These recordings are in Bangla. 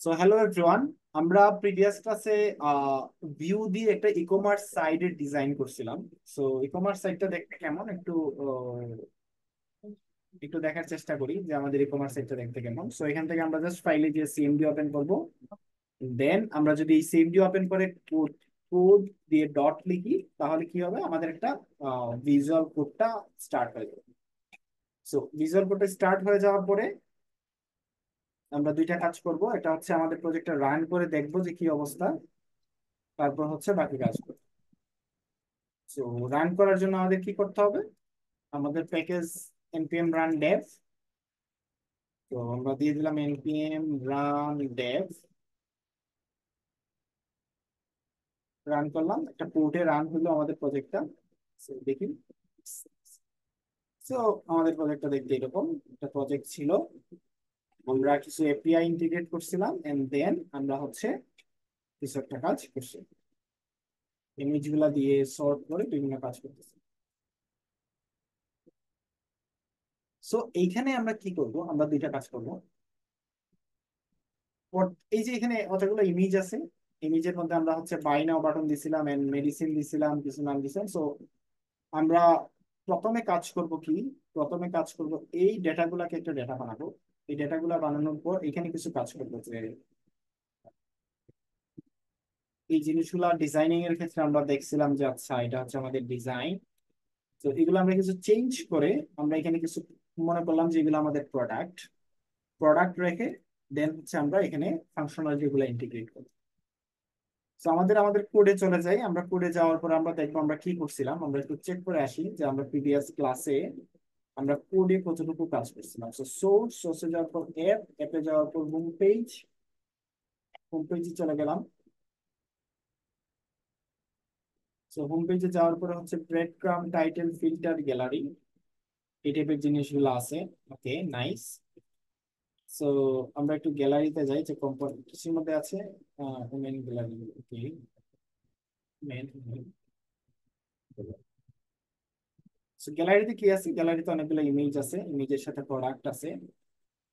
So hello everyone. আমরা প্রিভিয়াস ক্লাসে ভিউ দিয়ে একটা ই কমার্স সাইটের ডিজাইন করছিলাম। সো ই কমার্স সাইটটা দেখতে কেমন একটু দেখার চেষ্টা করি যে আমাদের ই কমার্স সাইটটা দেখতে কেমন। সো এখান থেকে আমরা জাস্ট ফাইলে গিয়ে সিএমডি ওপেন করব। দেন আমরা যদি এই সিএমডি ওপেন করে কোড কোড দিয়ে ডট লিখি তাহলে কি হবে, আমাদের একটা ভিজুয়াল কোডটা স্টার্ট হয়ে যাবে। সো ভিজুয়াল কোডটা স্টার্ট হয়ে যাওয়ার পরে আমরা দুইটা কাজ করব। এটা হচ্ছে আমাদের প্রজেক্টটা রান করে দেখবো যে কি অবস্থা, তারপর হচ্ছে বাকি কাজ করব। তো রান করার জন্য আমাদের কি করতে হবে, আমাদের প্যাকেজ npm রান dev। তো আমরা দিয়ে দিলাম npm রান dev, রান করলাম, একটা পোর্টে রান হলো আমাদের প্রজেক্টটা। দেখি। তো আমাদের প্রজেক্টটা দেখতে এরকম একটা প্রজেক্ট ছিল। আমরা কিছু এপিআই ইন্টিগ্রেট করছিলাম এন্ড দেন আমরা হচ্ছে কিছু একটা কাজ করছি, ইমেজ গুলা দিয়ে সর্ট করে বিভিন্ন কাজ করতেছি। সো এইখানে আমরা কি করব, আমরা দুইটা কাজ করব। এই যে এখানে কতগুলো ইমেজ আছে, ইমেজের মধ্যে আমরা হচ্ছে বাই নাও বাটন দিছিলাম এন্ড মেডিসিন দিছিলাম, কিছু নাম দিছিলাম। সো আমরা প্রথমে কাজ করব কি, প্রথমে কাজ করব এই ডেটাগুলোকে একটা ডেটা বানাবো। এই ডেটাগুলো বানানোর পর এখানে কিছু কাজ করবো যে এই জিনিসগুলা ডিজাইনিং এর ক্ষেত্রে আমরা দেখছিলাম যে আচ্ছা এটা হচ্ছে আমাদের ডিজাইন। তো এগুলো আমরা কিছু চেঞ্জ করে আমরা এখানে কিছু মনে করলাম যে এগুলো আমাদের প্রোডাক্ট, প্রোডাক্ট রেখে দেন হচ্ছে আমরা এখানে ফাংশনালিটি গুলো ইন্টিগ্রেট করি। তো আমাদের আমাদের কোডে চলে যাই। আমরা কোডে যাওয়ার পর আমরা দেখবো আমরা কি করছিলাম, আমরা একটু চেক করে আসি যে আমরা প্রিভিয়াস ক্লাসে আমরা কোডে কতটুকু কাজ করছিলাম। তো সোর্সে যাওয়ার পর অ্যাপে যাওয়ার পর হোম পেজ, হোম পেজে চলে গেলাম। তো হোম পেজে যাওয়ার পরে হচ্ছে ব্রেড ক্রাম, টাইটেল, ফিল্টার, গ্যালারি, এই টাইপের জিনিসগুলো আছে। ওকে, নাইস। সো আমরা একটু গ্যালারিতে যাই যে কম্পোনেন্ট কিছুর মধ্যে আছে। মেন গ্যালারি, ওকে, মেন। গ্যালারিতে কি আছে, গ্যালারিতে অনেকগুলো ইমেজ আছে, ইমেজের সাথে প্রোডাক্ট আছে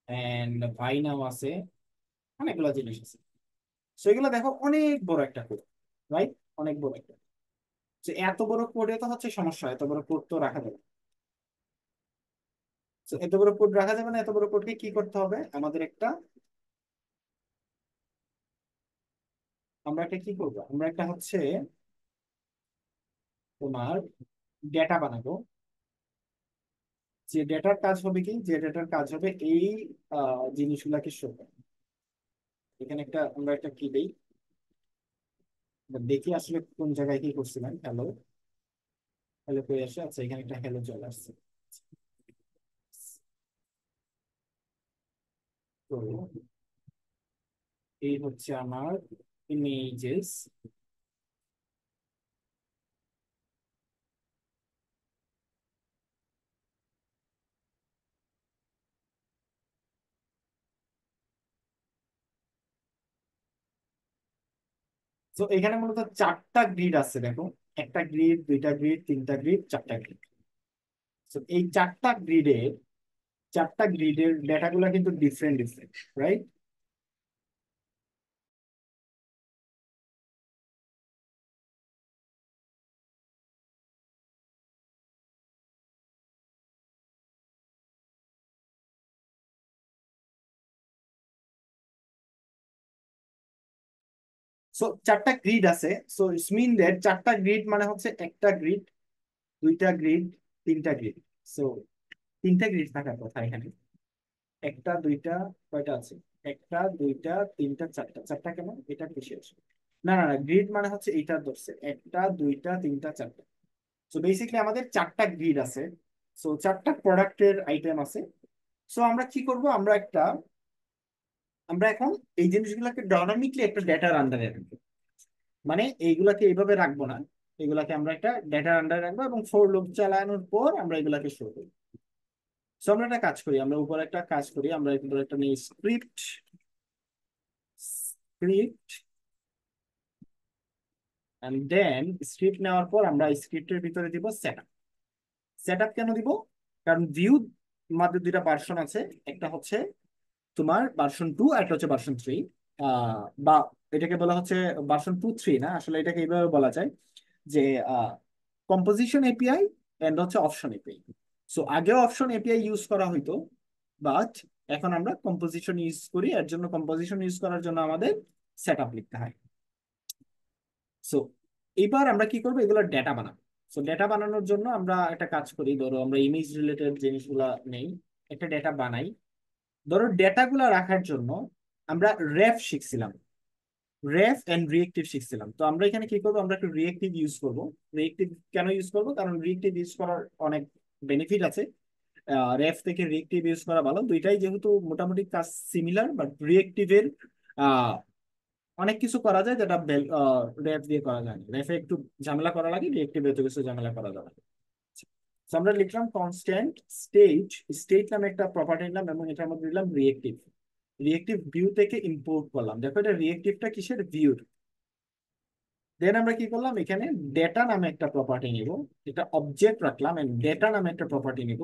এন্ড ভাই নাও আছে, অনেকগুলো জিনিস আছে। সো এগুলো দেখো অনেক বড় একটা কোড, রাইট? অনেক বড় একটা। তো এত বড় কোডে তো হচ্ছে সমস্যা, এত বড় কোড তো রাখা যাবে। তো এত বড় কোড রাখা যাবে না, এত বড় কোডকে কি করতে হবে, আমাদের একটা, আমরা একটা কি করবো, আমরা একটা হচ্ছে তোমার ডেটা বানাবো। যে ডেটার কাজ হবে কি, যে ডেটার কাজ হবে এই জিনিসগুলাকে শো করা। এখানে একটা আমরা একটা কি দেই, দেখি আসলে কোন জায়গায় কি করছিলাম। হ্যালো, হ্যালো করে আসে, আচ্ছা এখানে একটা হ্যালো চলে আসছে। তো এই হচ্ছে আমার ইমেজেস। তো এখানে মূলত চারটা গ্রিড আছে দেখো, একটা গ্রিড, দুইটা গ্রিড, তিনটা গ্রিড, চারটা গ্রিড। তো এই চারটা গ্রিডের ডেটাগুলো কিন্তু ডিফারেন্ট ডিফারেন্ট, রাইট? সো চারটা গ্রিড আছে। সো ইটস মিন দ্যাট চারটা গ্রিড মানে হচ্ছে একটা গ্রিড, দুইটা গ্রিড, তিনটা গ্রিড। সো তিনটা গ্রিড থাকার কথা এখানে। একটা দুইটা, কয়টা আছে, একটা দুইটা তিনটা চারটা, চারটা কেন, এটা কিসের? না না না, গ্রিড মানে হচ্ছে এইটা ধরছে, একটা দুইটা তিনটা চারটা। সো বেসিক্যালি আমাদের চারটা গ্রিড আছে। সো চারটা প্রোডাক্টের আইটেম আছে। সো আমরা কি করব, আমরা এখন এই জিনিসগুলোকে ডাইনামিকলি একটা ডেটার আন্ডারে রাখবো। মানে এইগুলাকে এইভাবে রাখবো না, এগুলাকে আমরা একটা ডেটার আন্ডারে রাখবো এবং ফর লুপ চালানোর পর আমরা এগুলাকে শো করি। সো আমরা একটা কাজ করি, আমরা উপরে একটা কাজ করি, আমরা উপরে একটা নিই script, script and then script নেওয়ার পর আমরা স্ক্রিপ্টের ভিতরে দিব সেটআপ। সেটআপ কেন দিব, কারণ ভিউ মধ্যে দুইটা ভার্সন আছে, একটা হচ্ছে তোমার ভার্সন 2 আর একটা হচ্ছে ভার্সন 3। বা এটাকে বলা হচ্ছে ভার্সন 2.3, না আসলে এটাকে এইভাবে বলা যায় যে কম্পোজিশন এপিআই এন্ড হচ্ছে অপশন এপিআই। সো আগেও অপশন এপিআই ইউজ করা হইতো, বাট এখন আমরা কম্পোজিশন ইউজ করি। এর জন্য কম্পোজিশন ইউজ করার জন্য আমাদের সেট আপ লিখতে হয়। সো এবার আমরা কি করবো, এগুলো ডেটা বানাবো। সো ডেটা বানানোর জন্য আমরা একটা কাজ করি, ধরো আমরা ইমেজ রিলেটেড জিনিসগুলা নেই, একটা ডেটা বানাই। ধরো ডেটাগুলা রাখার জন্য আমরা রেফ শিখছিলাম, রেফ এন্ড রিয়েক্টিভ শিখছিলাম। তো আমরা এখানে কি করবো, আমরা একটু রিয়েক্টিভ ইউজ করব। রিয়েক্টিভ কেন ইউজ করব, কারণ রিয়েক্টিভ ইউজ করার অনেক বেনিফিট আছে। রেফ থেকে রিয়েক্টিভ ইউজ করা ভালো, দুইটাই যেহেতু মোটামুটি কাজ সিমিলার, বাট রিয়েক্টিভের অনেক কিছু করা যায় যেটা রেফ দিয়ে করা যায় না। রেফে একটু ঝামেলা করা লাগে, রিয়েক্টিভে তো কিছু ঝামেলা করা যাবে না। So, আমরা লিখলাম কনস্ট্যান্ট স্টেট, স্টেট নামে একটা প্রপার্টি নিলাম এবং এটার মধ্যে দিলাম রিয়েক্টিভ। রিয়েক্টিভ ভিউ থেকে ইম্পোর্ট করলাম, দেখো এটা রিয়েক্টিভটা কিসের, ভিউর। দেন আমরা কি করলাম, এখানে ডেটা নামে একটা প্রপার্টি নিব, এটা অবজেক্ট রাখলাম, এন্ড ডেটা নামে একটা প্রপার্টি নিব,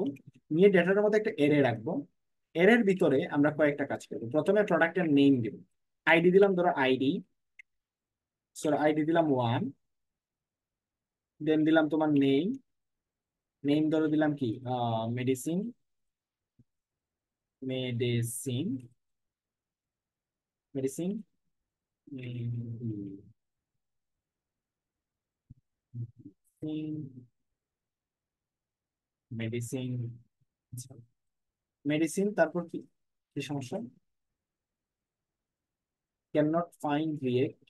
নিয়ে ডেটার মধ্যে একটা এরে রাখবো। এরের ভিতরে আমরা কয়েকটা কাজ করবো। প্রথমে প্রোডাক্টের নেম দিব, আইডি দিলাম, ধরো আইডি, আইডি দিলাম 1। দেন দিলাম তোমার নেম, নেম ধরো দিলাম কি, medicine, medicine, medicine, medicine, medicine. তারপর কি, কি সমস্যা, ক্যান নট ফাইন্ড রিয়েক্ট,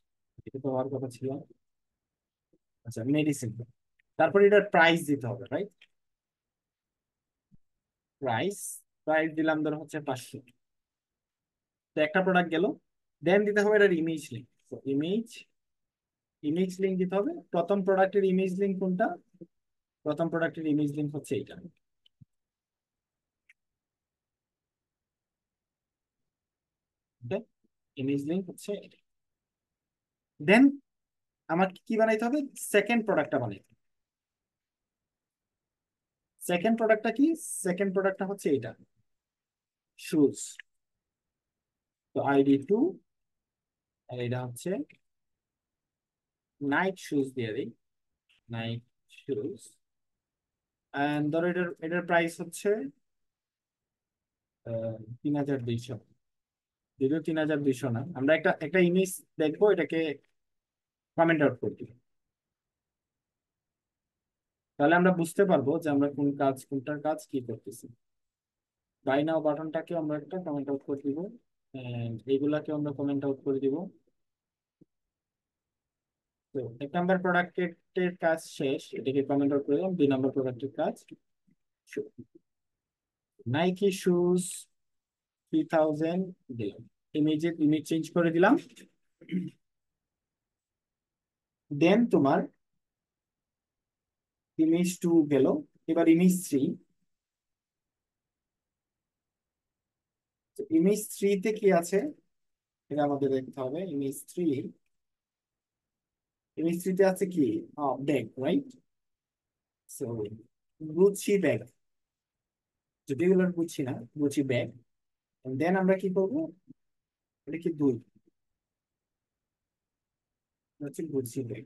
এটা তো হওয়ার কথা ছিল। আচ্ছা মেডিসিন, তারপর এটার প্রাইস দিতে হবে, রাইট? প্রাইস, প্রাইস দিলাম ধরো হচ্ছে 500। তো একটা প্রোডাক্ট গেল। দেন দিতে হবে এটার ইমেজ লিঙ্ক। তো ইমেজ, ইমেজ লিঙ্ক দিতে হবে। প্রথম প্রোডাক্টের ইমেজ লিঙ্ক কোনটা, প্রথম প্রোডাক্টের ইমেজ লিঙ্ক হচ্ছে এইটা। ইমেজ লিঙ্ক হচ্ছে এটা। দেন আমার কি বানাইতে হবে, সেকেন্ড প্রোডাক্টটা বানাইতে হবে। সেকেন্ড প্রোডাক্টটা কি, সেকেন্ড প্রোডাক্টটা হচ্ছে এইটা, শুজ। তো ID 2, আর এটা হচ্ছে নাইট শুজ দিয়ে দিই, নাইট শুজ। এন্ড ধরো এটার এটার প্রাইস হচ্ছে 3200। যদিও 3200 না, আমরা একটা একটা ইমেজ দেখবো, এটাকে কমেন্ট আউট করে দিই, তাহলে আমরা বুঝতে পারবো যে আমরা কোন কাজ, কোনটার কাজ কি করতেছি। বাই নাও বাটনটাকে আমরা একটা কমেন্ট আউট করে দিব, এইগুলাকে আমরা কমেন্ট আউট করে দিব। তো 1 নম্বর প্রোডাক্টের কাজ শেষ, এটাকে কমেন্ট আউট করে দিলাম। 2 নম্বর প্রোডাক্টের কাজ, নাইকি শুজ 3000 দিলাম। ইমেজের ইমেজ চেঞ্জ করে দিলাম। দেন তোমার ইমেজ 2 গেল। এবার ইমেজ 3, ইমেজ 3-তে কি আছে এটা আমাদের দেখতে হবে। ইমেজ 3 তে আছে কি, bag, right? So Gucci bag, যদি এগুলো গুচি না, গুচি ব্যাগ। দেন আমরা কি করবো, এটা কি 2, হচ্ছে গুচি ব্যাগ।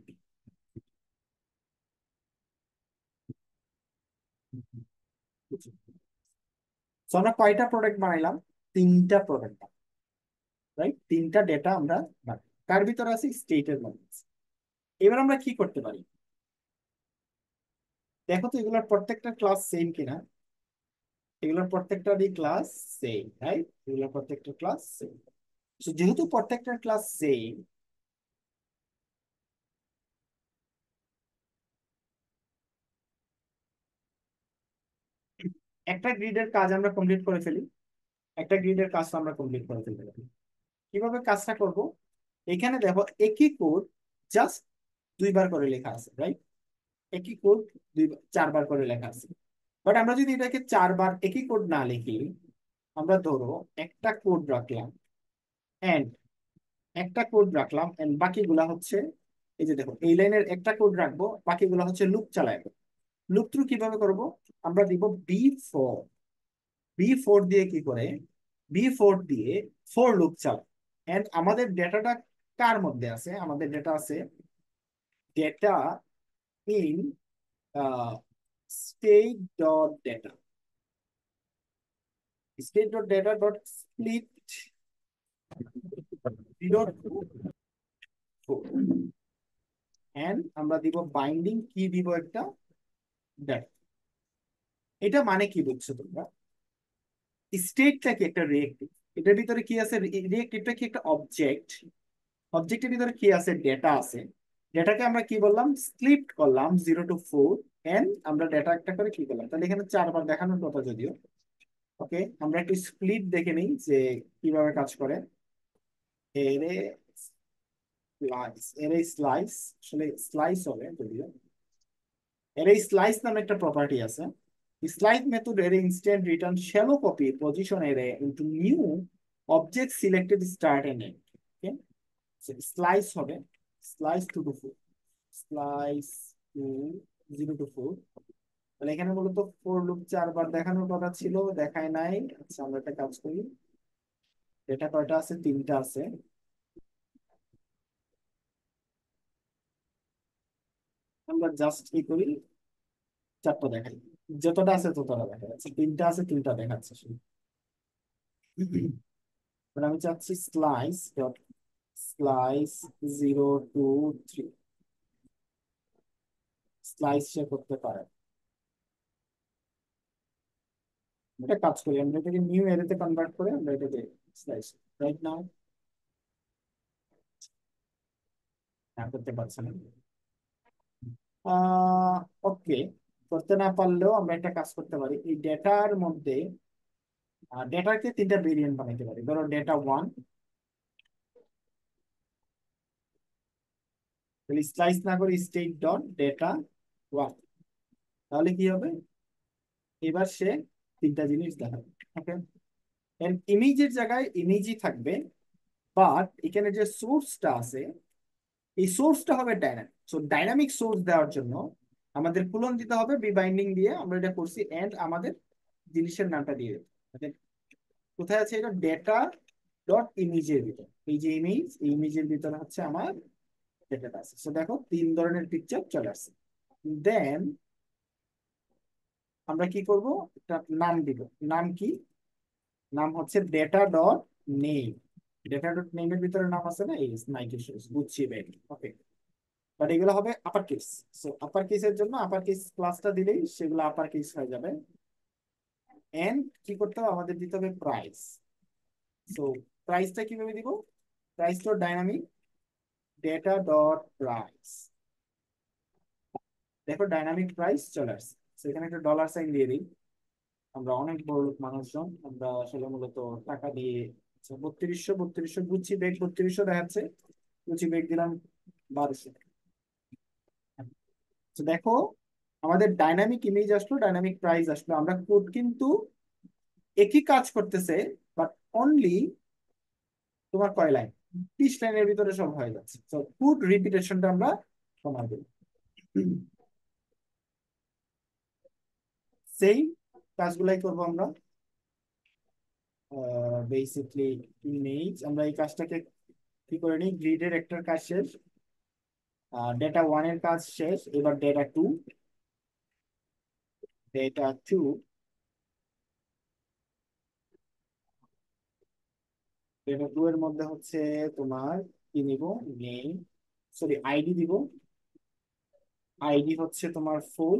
তো আমরা কয়টা প্রোডাক্ট বানাইলাম, 3টা প্রোডাক্ট, রাইট? 3টা ডেটা আমরা বানাই। কার ভিতরে আছে, স্টেটের মধ্যে আছে। এবার আমরা কি করতে পারি, দেখো তো এগুলোর প্রত্যেকটা ক্লাস সেম কিনা। এগুলোর প্রত্যেকটারই ক্লাস সেম, রাইট? এগুলোর প্রত্যেকটা ক্লাস সেম। যেহেতু প্রত্যেকটা ক্লাস সেম, একটা গ্রিডের কাজ আমরা কমপ্লিট করে ফেলি। একটা গ্রিডের কাজ আমরা কমপ্লিট করে ফেলতে পারি। কিভাবে কাজটা করব, এখানে দেখো একই কোড জাস্ট 2বার করে লেখা আছে, রাইট? একই কোড 4বার করে লেখা আছে। বাট আমরা যদি এটাকে 4বার একই কোড না লিখি, আমরা ধরো একটা কোড রাখলাম, এন্ড একটা কোড রাখলাম এন্ড বাকিগুলা হচ্ছে, এই যে দেখো এই লাইনের একটা কোড রাখবো, বাকিগুলা হচ্ছে লুপ চালাবো। লুপ থ্রু কিভাবে করব, আমরা দিব B4। B4 দিয়ে কি করে, B4 দিয়ে ফোর লুপ চালায়। এন্ড আমাদের ডেটাটা কার মধ্যে আছে? আমাদের ডেটা আছে data in state dot data, state dot data dot split dot and আমরা দিব বাইন্ডিং কি দিব একটা ডেটা। এটা মানে কি বুঝছো তোমরা? স্টেটটা কি একটা রিয়েক্টিভ, এটার ভিতরে কি আছে? রিয়েক্টিভটা কি একটা অবজেক্ট, অবজেক্টের ভিতরে কি আছে? ডেটা আছে। ডেটাকে আমরা কি বললাম? স্প্লিট করলাম 0 to 4, এন্ড আমরা ডেটা একটা করে কি করলাম, তাহলে এখানে 4বার দেখানোর কথা যদিও। ওকে, আমরা একটু স্প্লিট দেখে নিই যে কিভাবে কাজ করে। এরে স্লাইস, আসলে স্লাইস হবে যদিও। এরে স্লাইস নামে একটা প্রপার্টি আছে। স্লাইস মেথড এর instant return shallow copy position array into new object selected start end end. Okay, slice হবে slice 2 to 4, slice to 0 to 4। তাহলে এখানে মূলত ফোর লুপ 4বার দেখানোর কথা ছিল, দেখায় নাই। আচ্ছা, আমরা একটা কাজ করি, এটা কয়টা আছে? 3টা আছে। আমরা জাস্ট কি করি, 4টা দেখাই, যতটা আছে ততটা দেখা যাচ্ছে। 3টা আছে, 3টা দেখাচ্ছে শুধু। এবার আমি চাচ্ছি slice dot slice 0 to 3, slice সে করতে পারে। এটা কাজ করি, আমরা এটাকে নিউ এরেতে কনভার্ট করে আমরা এটাকে স্লাইস রাইট নাও করতে পারছি না। ওকে, করতে না পারলেও আমরা একটা কাজ করতে পারি, এই ডেটার মধ্যে ডেটাকে 3টা ভেরিয়েন্ট বানাইতে পারি। ধরো ডেটা 1, তাহলে স্লাইস না করে স্টেট ডট ডেটা 1, তাহলে কি হবে? এবার সে 3টা জিনিস দেখাবে। ওকে, ইমেজের জায়গায় ইমেজই থাকবে, বাট এখানে যে সোর্সটা আছে এই সোর্সটা হবে ডাইনামিক। সো ডাইনামিক সোর্স দেওয়ার জন্য আমাদের কুলন দিতে হবে বি বাইন্ডিং দিয়ে, আমরা এটা করছি। এন্ড আমাদের জিনিসের নামটা দিয়ে দেবো। আমাদের কোথায় আছে? এটা ডেটা ডট ইমেজের ভিতর, এই যে ইমেজ, এই ইমেজের ভিতরে হচ্ছে আমার ডেটাটা আছে। সো দেখো 3 ধরনের পিকচার চলে আসছে। দেন আমরা কি করব, একটা নাম দিব। নাম কি? নাম হচ্ছে data dot name. Data dot নেমের ভিতরে নাম আছে না, এই Nike shoes, Gucci bag. Okay, but এগুলো হবে আপার কেস। সো আপার কেসের জন্য আপার কেস ক্লাসটা দিলেই সেগুলো আপার কেস হয়ে যাবে। এন্ড কি করতে হবে? আমাদের দিতে হবে প্রাইস। সো প্রাইসটা কিভাবে দিব? Price dot dynamic data dot price. দেখো ডাইনামিক প্রাইস চলে আসছে। So এখানে একটা $সাইন দিয়ে দিই। আমরা অনেক বড় লোক মানুষজন, আমরা আসলে মূলত টাকা দিয়ে। আচ্ছা, 3200 গুচি ব্যাগ 3200 দেখাচ্ছে, গুচি ব্যাগ দিলাম 1200। তো দেখো আমাদের ডাইনামিক ইমেজ আসলো, ডাইনামিক প্রাইস আসলো। আমরা কোড কিন্তু একই কাজ করতেছে, বাট অনলি তোমার কয় লাইন? 30 লাইনের ভিতরে সব হয়ে যাচ্ছে। তো কোড রিপিটেশনটা আমরা কমাই দিই। সেই কাজগুলাই করবো আমরা। বেসিকলি ইমেজ, আমরা এই কাজটাকে কি করে নিই, গ্রিডের একটা কাজ শেষ, ডেটা 1 এর কাজ শেষ। এবার ডেটা টু ডেটা 2 এর মধ্যে হচ্ছে তোমার কি নিব? নেম, সরি আইডি দিব। আইডি হচ্ছে তোমার ফুল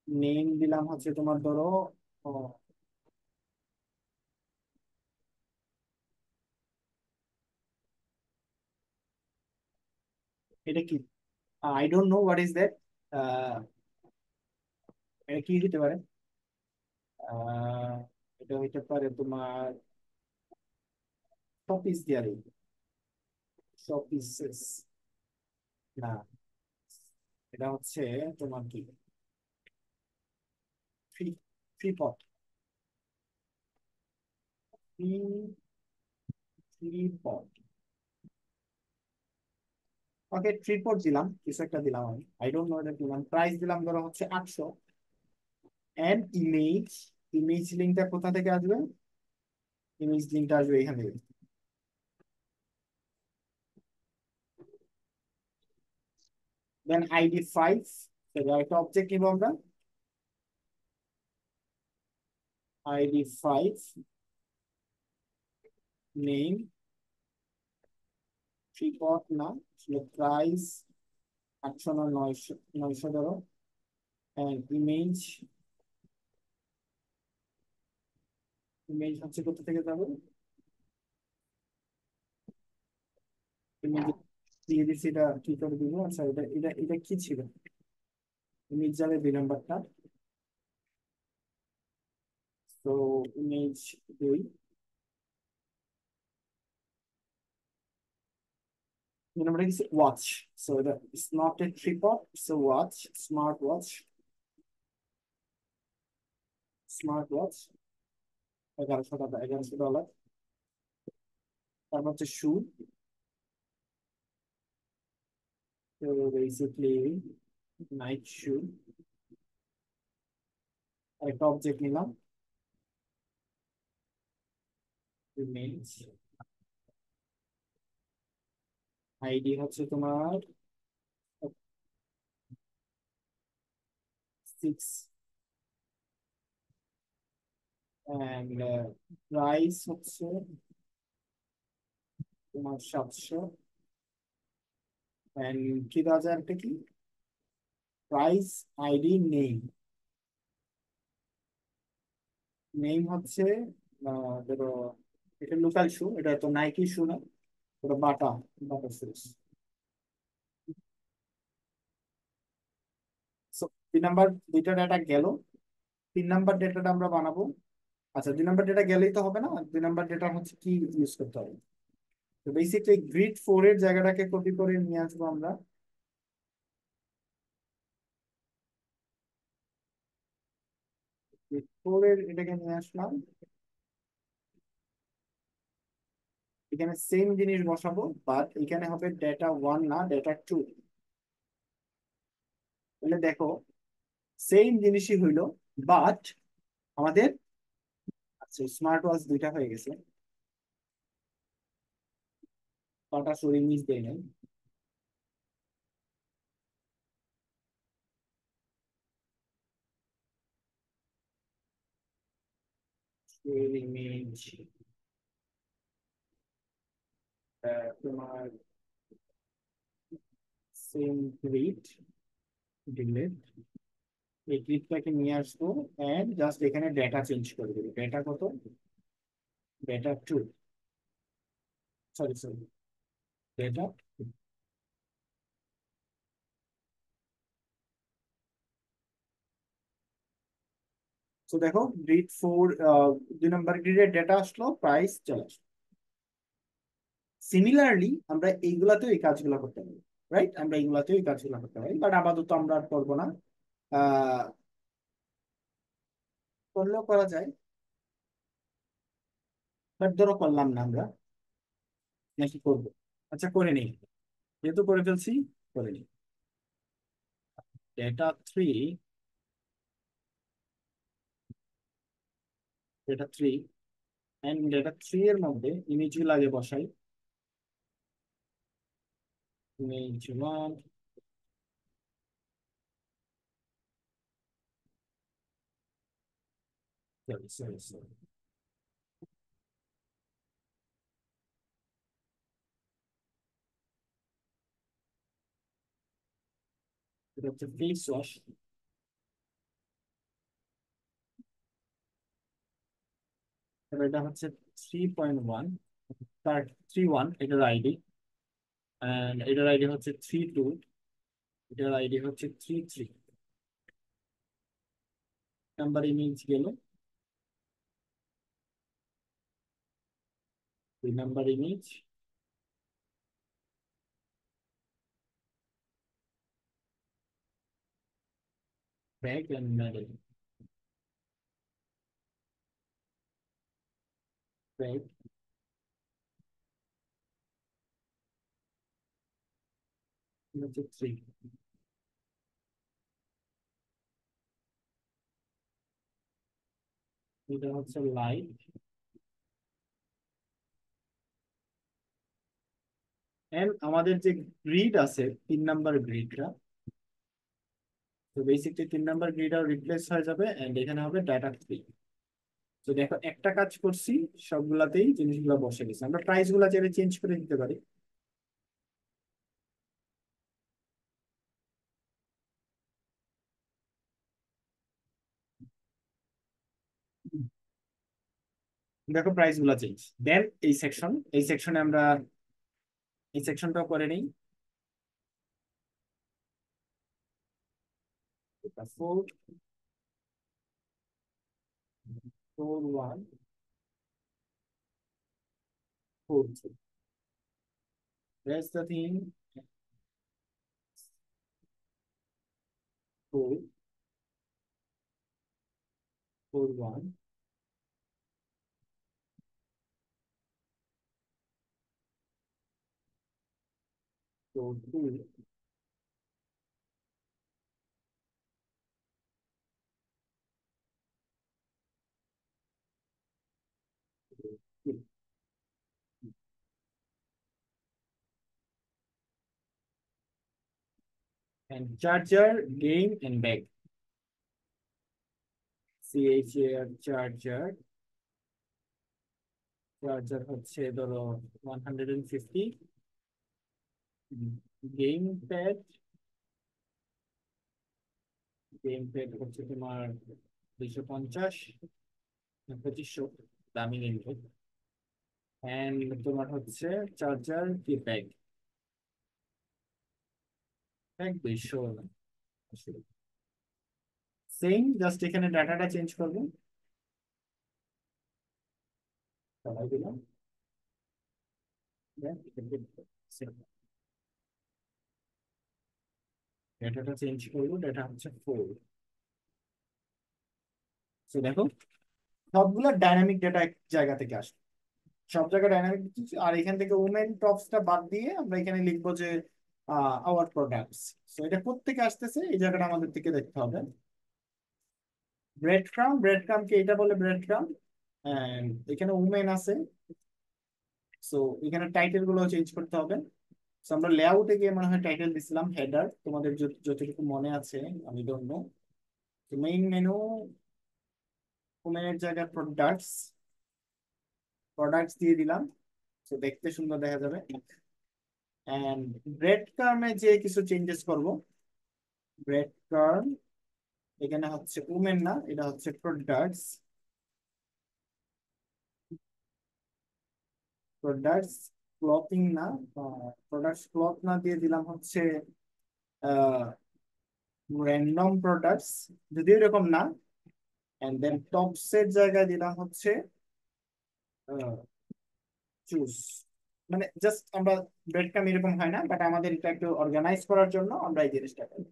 নেম, দিলাম হচ্ছে তোমার ধরো ও, এটা কি? I don't know what is that. এটা কি হতে পারে? আহ, এটা হইতে পারে তোমার টপিস দিয়ারি, টপিসেস না, এটা হচ্ছে তোমার কি, ফ্রি ফ্রি পট, ফ্রি ফ্রি পট। ওকে, ফ্রি পট দিলাম, কিছু একটা দিলাম আমি, আই ডোন্ট নো এটা দিলাম। প্রাইস দিলাম ধরো হচ্ছে 800। এন্ড ইমেজ, ইমেজ লিঙ্কটা কোথা থেকে আসবে? ইমেজ লিঙ্কটা আসবে এখান থেকে। দেন আইডি 5, একটা অবজেক্ট নিব আমরা, আইডি 5 নেম ট্রিপড না, প্রাইস 800 না 900 ধরো, and ইমেজ হচ্ছে কোথা থেকে যাবে, ইমেজ দিয়ে দিচ্ছি, এটা কি করে দিব, আচ্ছা এটা এটা এটা কি ছিল, ইমেজ যাবে 2 নাম্বারটা, তো ইমেজ 2, নাম্বারটা কি ওয়াচ, সো এটা it's not a tripped, it's a watch, smart watch, smart watch, 1100 টাকা, $1100। তারপর হচ্ছে শু, তো বেসিকলি নাইট শু, একটা অবজেক্ট নিলাম, ইমেজ আইডি হচ্ছে তোমার 6, অ্যান্ড প্রাইস হচ্ছে তোমার 700, অ্যান্ড কি দেওয়া যায় একটা কি, প্রাইস আইডি নেম, নেম হচ্ছে ধরো এটা লোকাল শু, এটা তো নাইকি শু না, ওটা বাটা, বাটা শুজ। সো 2 নাম্বার, দুইটা ডেটা গেল, 3 নাম্বার ডেটাটা আমরা বানাবো। আচ্ছা 2 নাম্বার ডেটা গেলেই তো হবে না, 2 নাম্বার ডেটা হচ্ছে কি ইউজ করতে হবে, তো বেসিকলি গ্রিড 4 এর জায়গাটাকে কপি করে নিয়ে আসবো আমরা, গ্রিড 4 এর এটাকে নিয়ে আসলাম, এখানে সেম জিনিস বসাবো, বাট এখানে হবে ডেটা 1 না ডেটা 2, তাহলে দেখো সেম জিনিসই হইলো, বাট আমাদের, আচ্ছা স্মার্ট ওয়াচ দুইটা হয়ে গেছে, কটা সরি মিস দেয় নাই, ইমেজ তোমার সেম গ্রিড, ডিলেট, এই গ্রিডটাকে নিয়ে আসবো, এন্ড জাস্ট এখানে ডেটা চেঞ্জ করে দেবো, ডেটা কত, ডেটা 2, সরি সরি, ডেটা, তো দেখো গ্রিড 4, 2 নাম্বার গ্রিডের ডেটা আসলো, প্রাইস চলে আসলো। সিমিলারলি আমরা এইগুলাতেও এই কাজগুলো করতে পারি, রাইট, আমরা এইগুলাতেও এই কাজগুলো করতে পারি, বাট আপাতত আমরা আর করবো না, আহ করলেও করা যায়, বাট ধরো করলাম না আমরা, নাকি করবো, আচ্ছা করে নিই, যেহেতু করে ফেলছি করে নিই, ডেটা 3, ডেটা 3, এন্ড ডেটা 3 এর মধ্যে ইমেজগুলো আগে বসাই, ইমেজ 1, সরি সরি সরি, এটা হচ্ছে ফেস ওয়াশ, এটা হচ্ছে 3.1, তার 3.1 এটার আইডি, এন্ড এটার আইডি হচ্ছে 3.2, এটার আইডি হচ্ছে 3.3, নাম্বার ইমেজ গেল, 2 number image, back end medal, back, হচ্ছে 3, এটা হচ্ছে লাইট, এন্ড আমাদের যে গ্রিড আছে 3 নাম্বার গ্রিডটা, তো বেসিকলি 3 নাম্বার গ্রিড আর রিপ্লেস হয়ে যাবে এন্ড এখানে হবে ডাটা 3। তো দেখো একটা কাজ করছি, সবগুলাতেই জিনিসগুলো বসে গেছে। আমরা প্রাইস গুলা চাইলে চেঞ্জ করে দিতে পারি। দেখো প্রাইস গুলা চেঞ্জ। দেন এই সেকশনে আমরা এই সেকশনটাও করে নিই। 4 4 1 4 that's the thing. 4 4 1 4 2 and charger game and bag charger charger হচ্ছে ধরো 150, গেম প্যাড হচ্ছে তোমার 250, 2500, দামি গেম প্যাড। এন্ড তোমার হচ্ছে চার্জার কি ব্যাগ, 200। সেম, জাস্ট এখানে ডাটাটা চেঞ্জ করবো। সবাই দিলাম, ডাটাটা চেঞ্জ করবো, ডাটা হচ্ছে 4। তো দেখো সবগুলো ডাইনামিক ডাটা এক জায়গা থেকে আসবে, সব জায়গায় ডাইনামিক। আর এখান থেকে ওমেন টপসটা বাদ দিয়ে আমরা এখানে লিখবো যে আওয়ার প্রোডাক্টস। তো এটা কোত্থেকে আসতেছে এই জায়গাটা আমাদের থেকে দেখতে হবে। ব্রেড ক্রাম কে এটা বলে ব্রেড ক্রাম। এখানে উমেন আছে, সো এখানে টাইটেল গুলো চেঞ্জ করতে হবে। So, আমরা লেআউটে গিয়ে মনে হয় টাইটেল দিছিলাম হেডার, তোমাদের যতটুকু মনে আছে, আমি ডোন্ট নো। তো মেইন মেনু, উমেনের জায়গায় প্রোডাক্টস দিয়ে দিলাম, তো দেখতে সুন্দর দেখা যাবে। এন্ড ব্রেড কার্মে যে কিছু চেঞ্জেস করব। ব্রেড কার্ম এখানে হচ্ছে উমেন না, এটা হচ্ছে প্রোডাক্টস ক্লথিং না, প্রোডাক্টস ক্লথ না, দিয়ে দিলাম হচ্ছে র্যান্ডম প্রোডাক্টস, যদিও এরকম না। এন্ড দেন টপসের জায়গায় দিলাম হচ্ছে চুজ। মানে জাস্ট আমরা ব্রেড কাম এরকম হয় না, বাট আমাদের এটা একটু অর্গানাইজ করার জন্য আমরা এই জিনিসটা করি।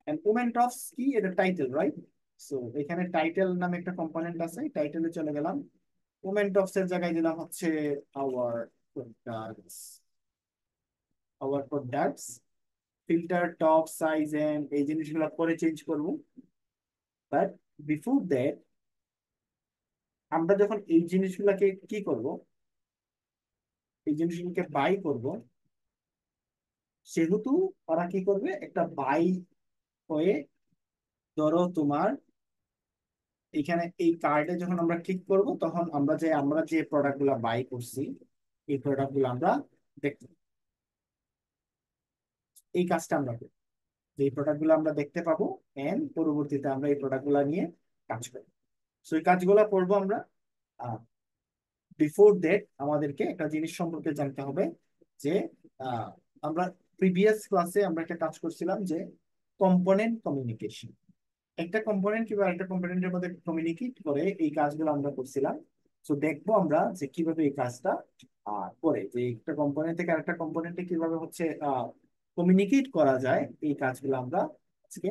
এন্ড উমেন টপস কি, এটা টাইটেল, রাইট? সো এখানে টাইটেল নামে একটা কম্পোনেন্ট আছে, টাইটেলে চলে গেলাম। উমেন টপস এর জায়গায় দিলাম হচ্ছে our products our products filter top size and এই জিনিসগুলো পরে চেঞ্জ করব। বাট বিফোর দ্যাট, আমরা যখন এই জিনিসগুলোকে কি করব, এই জিনিসগুলোকে বাই করব, সেহেতু ওরা কি করবে, একটা বাই হয়ে, ধরো তোমার এখানে এই কার্ডে যখন আমরা ক্লিক করব, তখন আমরা যে প্রোডাক্ট গুলা বাই করছি, এই প্রোডাক্ট গুলো আমরা দেখতে, এই কাজটা আমরা করি, যে এই প্রোডাক্ট গুলো আমরা দেখতে পাবো। এন্ড পরবর্তীতে আমরা এই প্রোডাক্ট গুলা নিয়ে কাজ করি। তো এই কাজগুলো করবো আমরা। বিফোর দ্যাট আমাদেরকে একটা জিনিস সম্পর্কে জানতে হবে যে আহ, আমরা প্রিভিয়াস ক্লাসে আমরা একটা কাজ করছিলাম যে কম্পোনেন্ট কমিউনিকেশন। একটা কম্পোনেন্ট কিংবা একটা কম্পোনেন্টের মধ্যে কমিউনিকেট করে, এই কাজগুলো আমরা করছিলাম। তো দেখবো আমরা যে কিভাবে এই কাজটা করে, যে একটা কম্পোনেন্ট থেকে আরেকটা কম্পোনেন্টে কিভাবে হচ্ছে কমিউনিকেট করা যায়, এই কাজগুলো আমরা আজকে